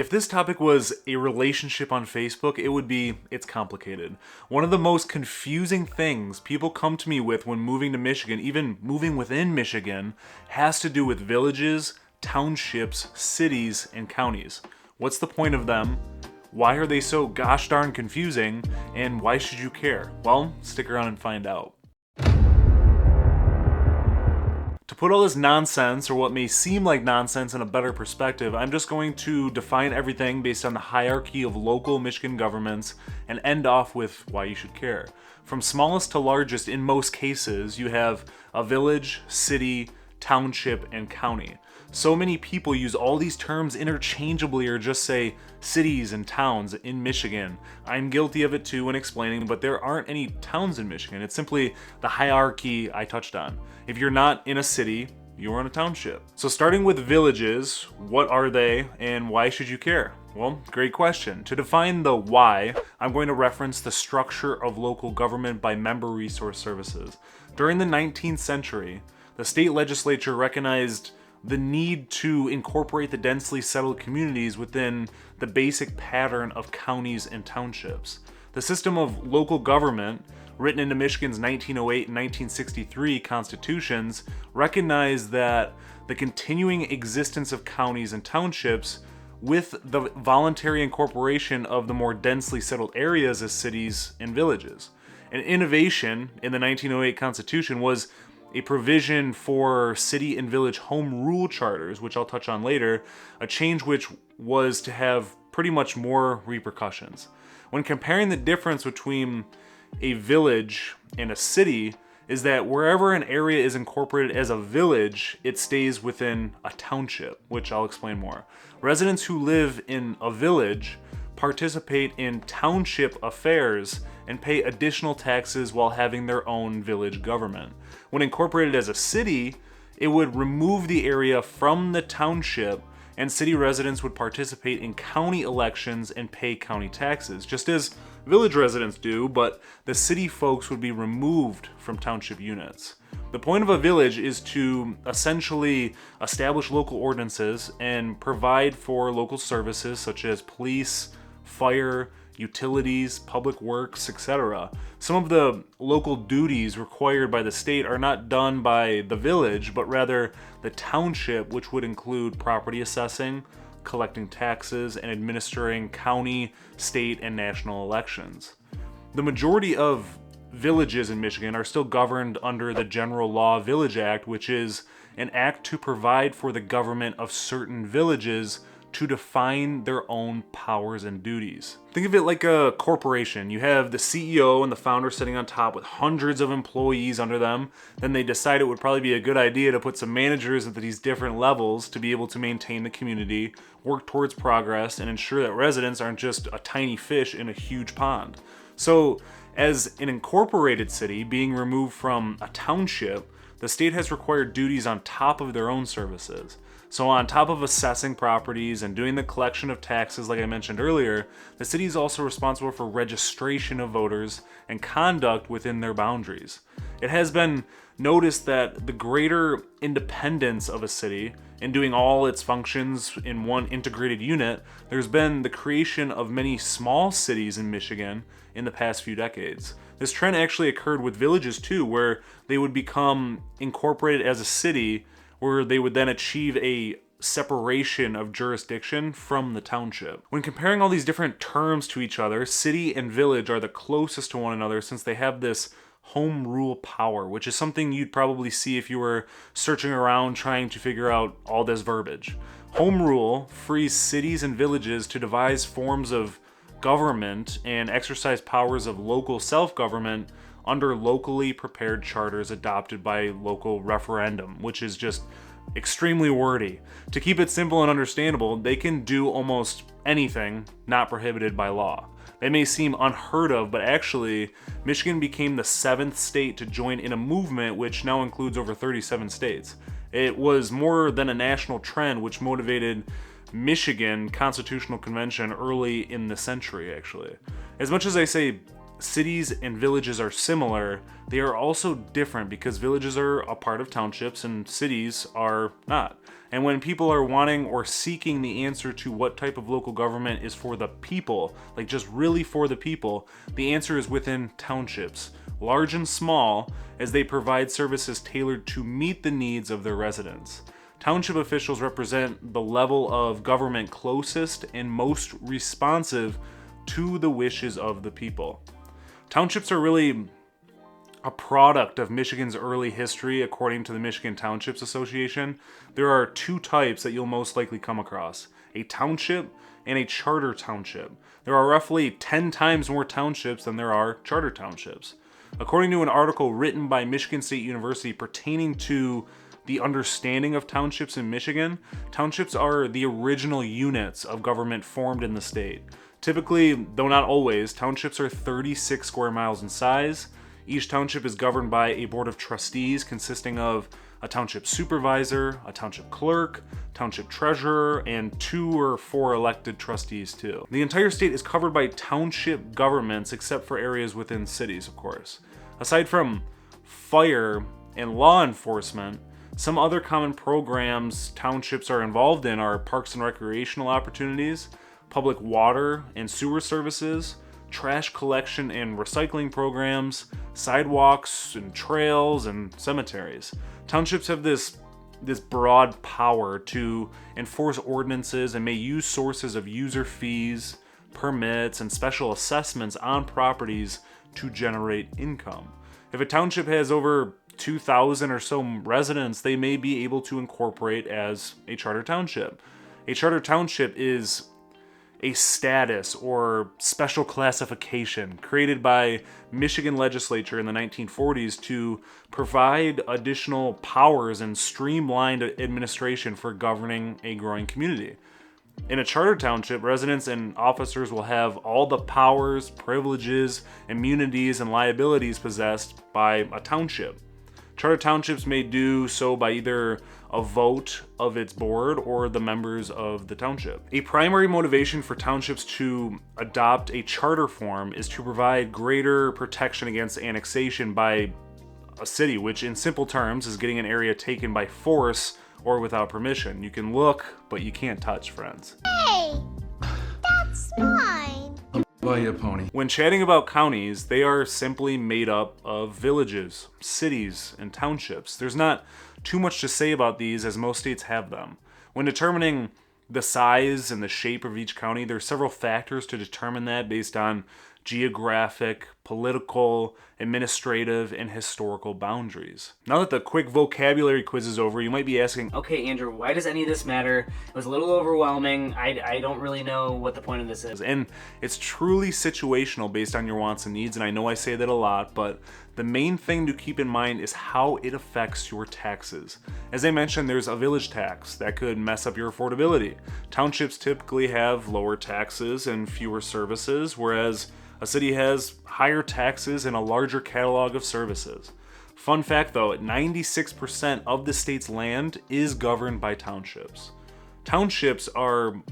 If this topic was a relationship on Facebook, it would be, it's complicated. One of the most confusing things people come to me with when moving to Michigan, even moving within Michigan, has to do with villages, townships, cities, and counties. What's the point of them? Why are they so gosh darn confusing? And why should you care? Well, stick around and find out. To put all this nonsense, or what may seem like nonsense, in a better perspective, I'm just going to define everything based on the hierarchy of local Michigan governments and end off with why you should care. From smallest to largest, in most cases, you have a village, city, township, and county. So many people use all these terms interchangeably or just say cities and towns in Michigan. I'm guilty of it too when explaining, but there aren't any towns in Michigan. It's simply the hierarchy I touched on. If you're not in a city, you're in a township. So starting with villages, what are they and why should you care? Well, great question. To define the why, I'm going to reference the structure of local government by Member Resource Services. During the 19th century, the state legislature recognized the need to incorporate the densely settled communities within the basic pattern of counties and townships. The system of local government, written into Michigan's 1908 and 1963 constitutions, recognized that the continuing existence of counties and townships with the voluntary incorporation of the more densely settled areas as cities and villages. An innovation in the 1908 Constitution was a provision for city and village home rule charters, which I'll touch on later, a change which was to have pretty much more repercussions. When comparing the difference between a village and a city is that wherever an area is incorporated as a village, it stays within a township, which I'll explain more. Residents who live in a village participate in township affairs and pay additional taxes while having their own village government. When incorporated as a city, it would remove the area from the township, and city residents would participate in county elections and pay county taxes, just as village residents do, but the city folks would be removed from township units. The point of a village is to essentially establish local ordinances and provide for local services such as police, fire, utilities, public works, etc. Some of the local duties required by the state are not done by the village, but rather the township, which would include property assessing, collecting taxes, and administering county, state, and national elections. The majority of villages in Michigan are still governed under the General Law Village Act, which is an act to provide for the government of certain villages to define their own powers and duties. Think of it like a corporation. You have the CEO and the founder sitting on top with hundreds of employees under them. Then they decide it would probably be a good idea to put some managers at these different levels to be able to maintain the community, work towards progress, and ensure that residents aren't just a tiny fish in a huge pond. So, as an incorporated city being removed from a township, the state has required duties on top of their own services. So on top of assessing properties and doing the collection of taxes like I mentioned earlier, the city is also responsible for registration of voters and conduct within their boundaries. It has been noticed that the greater independence of a city in doing all its functions in one integrated unit, there's been the creation of many small cities in Michigan in the past few decades. This trend actually occurred with villages too, where they would become incorporated as a city, where they would then achieve a separation of jurisdiction from the township. When comparing all these different terms to each other, city and village are the closest to one another since they have this home rule power, which is something you'd probably see if you were searching around trying to figure out all this verbiage. Home rule frees cities and villages to devise forms of government and exercise powers of local self-government under locally prepared charters adopted by local referendum, which is just extremely wordy. To keep it simple and understandable, they can do almost anything not prohibited by law. They may seem unheard of, but actually, Michigan became the 7th state to join in a movement which now includes over 37 states. It was more than a national trend which motivated Michigan Constitutional Convention early in the century, actually. As much as I say cities and villages are similar, they are also different because villages are a part of townships and cities are not. And when people are wanting or seeking the answer to what type of local government is for the people, like just really for the people, the answer is within townships, large and small, as they provide services tailored to meet the needs of their residents. Township officials represent the level of government closest and most responsive to the wishes of the people. Townships are really a product of Michigan's early history, according to the Michigan Townships Association. There are two types that you'll most likely come across: a township and a charter township. There are roughly 10 times more townships than there are charter townships. According to an article written by Michigan State University pertaining to the understanding of townships in Michigan, townships are the original units of government formed in the state. Typically, though not always, townships are 36 square miles in size. Each township is governed by a board of trustees consisting of a township supervisor, a township clerk, township treasurer, and 2 or 4 elected trustees too. The entire state is covered by township governments except for areas within cities, of course. Aside from fire and law enforcement, some other common programs townships are involved in are parks and recreational opportunities, public water and sewer services, trash collection and recycling programs, sidewalks and trails, and cemeteries. Townships have this broad power to enforce ordinances and may use sources of user fees, permits, and special assessments on properties to generate income. If a township has over 2,000 or so residents, they may be able to incorporate as a charter township. A charter township is a status or special classification created by Michigan legislature in the 1940s to provide additional powers and streamlined administration for governing a growing community. In a charter township, residents and officers will have all the powers, privileges, immunities, and liabilities possessed by a township. Charter townships may do so by either a vote of its board or the members of the township. A primary motivation for townships to adopt a charter form is to provide greater protection against annexation by a city, which in simple terms is getting an area taken by force or without permission. You can look, but you can't touch, friends. Hey, that's mine. Buy you a pony. When chatting about counties, they are simply made up of villages, cities, and townships. There's not too much to say about these, as most states have them. When determining the size and the shape of each county, there are several factors to determine that based on geographic, political, administrative, and historical boundaries. Now that the quick vocabulary quiz is over, you might be asking, Okay, Andrew, why does any of this matter? It was a little overwhelming. I don't really know what the point of this is. and it's truly situational based on your wants and needs, and I know I say that a lot, but the main thing to keep in mind is how it affects your taxes. As I mentioned, there's a village tax that could mess up your affordability. Townships typically have lower taxes and fewer services, whereas a city has higher taxes and a larger catalog of services. Fun fact though, 96% of the state's land is governed by townships. Townships are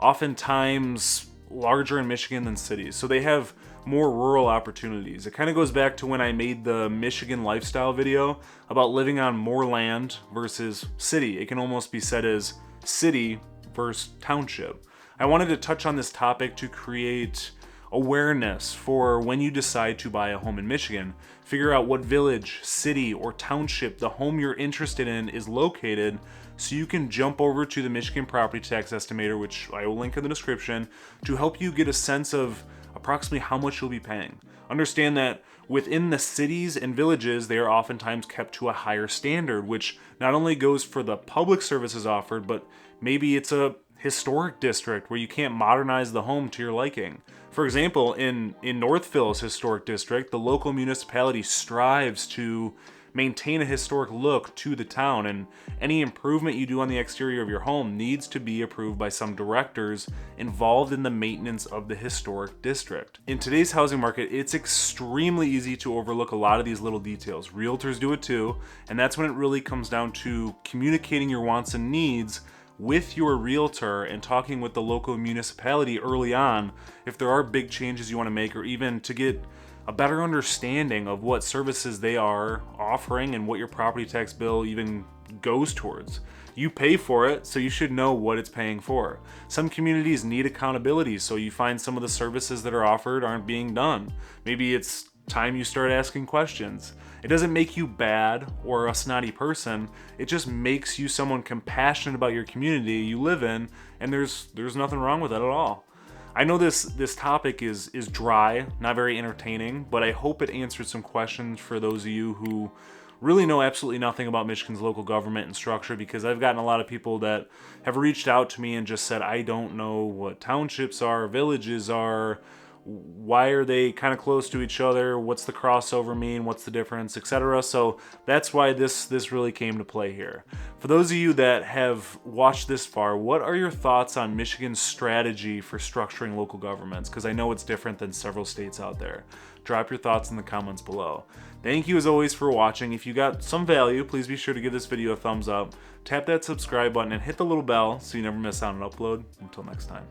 oftentimes larger in Michigan than cities, so they have more rural opportunities. It kind of goes back to when I made the Michigan lifestyle video about living on more land versus city. It can almost be said as city versus township. I wanted to touch on this topic to create awareness for when you decide to buy a home in Michigan. Figure out what village, city, or township the home you're interested in is located so you can jump over to the Michigan Property Tax Estimator, which I will link in the description, to help you get a sense of approximately how much you'll be paying. Understand that within the cities and villages, they are oftentimes kept to a higher standard, which not only goes for the public services offered, but maybe it's a historic district where you can't modernize the home to your liking. For example, in Northville's historic district, the local municipality strives to maintain a historic look to the town, and any improvement you do on the exterior of your home needs to be approved by some directors involved in the maintenance of the historic district. In today's housing market, it's extremely easy to overlook a lot of these little details. Realtors do it too, and that's when it really comes down to communicating your wants and needs with your realtor and talking with the local municipality early on if there are big changes you want to make, or even to get a better understanding of what services they are offering and what your property tax bill even goes towards. You pay for it, so you should know what it's paying for. Some communities need accountability, so you find some of the services that are offered aren't being done. Maybe it's time you start asking questions. It doesn't make you bad or a snotty person. It just makes you someone compassionate about your community you live in, and there's nothing wrong with that at all. I know this topic is dry, not very entertaining, but I hope it answered some questions for those of you who really know absolutely nothing about Michigan's local government and structure, because I've gotten a lot of people that have reached out to me and just said, I don't know what townships are, villages are, why are they kind of close to each other, what's the crossover mean, what's the difference, etc. So that's why this really came to play here. For those of you that have watched this far, what are your thoughts on Michigan's strategy for structuring local governments? Because I know it's different than several states out there. Drop your thoughts in the comments below. Thank you as always for watching. If you got some value, please be sure to give this video a thumbs up, tap that subscribe button, and hit the little bell so you never miss out on an upload. Until next time.